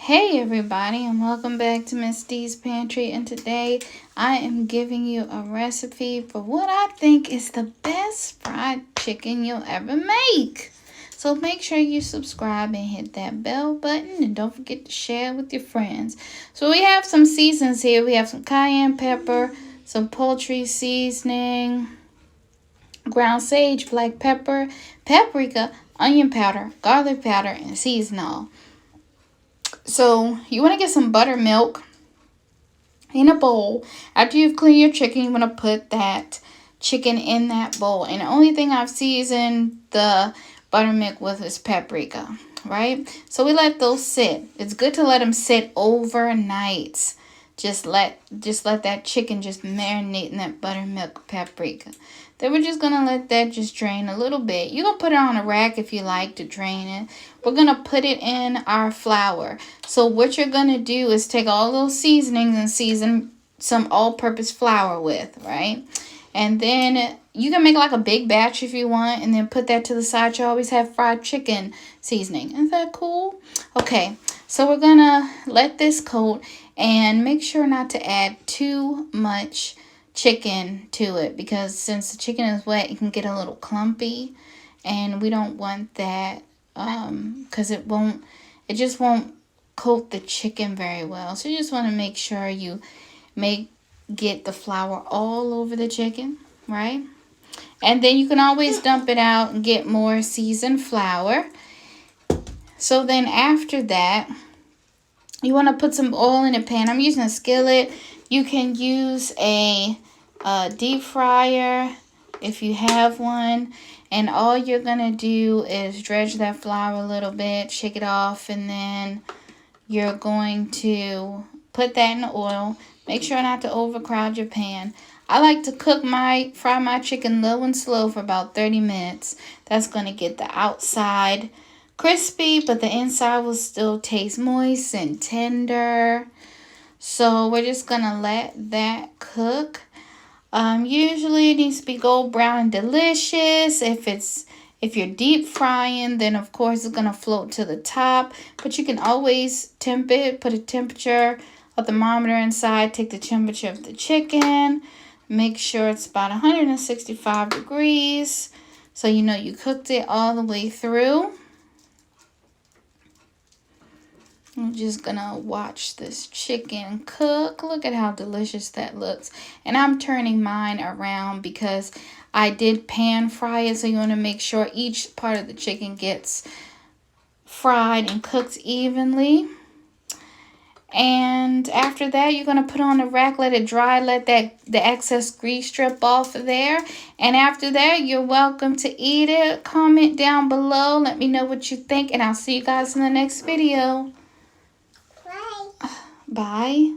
Hey everybody, and welcome back to Miss D's Pantry, and today I am giving you a recipe for what I think is the best fried chicken you'll ever make. So make sure you subscribe and hit that bell button, and don't forget to share with your friends. So we have some seasons here. We have some cayenne pepper, some poultry seasoning, ground sage, black pepper, paprika, onion powder, garlic powder, and seasonal. So you want to get some buttermilk in a bowl. After you've cleaned your chicken, you want to put that chicken in that bowl. And the only thing I've seasoned the buttermilk with is paprika, right? So we let those sit. It's good to let them sit overnight. Just let that chicken just marinate in that buttermilk paprika. Then we're just going to let that just drain a little bit. You're going to put it on a rack if you like to drain it. We're going to put it in our flour. So what you're going to do is take all those seasonings and season some all-purpose flour with, right? And then you can make like a big batch if you want, and then put that to the side. You always have fried chicken seasoning. Isn't that cool? Okay, so we're going to let this coat and make sure not to add too much chicken to it, because since the chicken is wet, it can get a little clumpy, and we don't want that because it just won't coat the chicken very well. So you just want to make sure you get the flour all over the chicken, right? And then you can always dump it out and get more seasoned flour. So then after that, you want to put some oil in a pan. I'm using a skillet. You can use a deep fryer if you have one. And all you're going to do is dredge that flour a little bit, shake it off, and then you're going to put that in the oil. Make sure not to overcrowd your pan. I like to fry my chicken low and slow for about 30 minutes. That's going to get the outside crispy, but the inside will still taste moist and tender. So we're just going to let that cook. Usually it needs to be gold brown and delicious. If you're deep frying, then of course it's going to float to the top. But you can always temp it. Put a temperature, a thermometer inside. Take the temperature of the chicken. Make sure it's about 165 degrees. So you know you cooked it all the way through. I'm just going to watch this chicken cook. Look at how delicious that looks. And I'm turning mine around because I did pan fry it. So you want to make sure each part of the chicken gets fried and cooked evenly. And after that, you're going to put on the rack, let it dry, let the excess grease strip off of there. And after that, you're welcome to eat it. Comment down below. Let me know what you think. And I'll see you guys in the next video. Bye.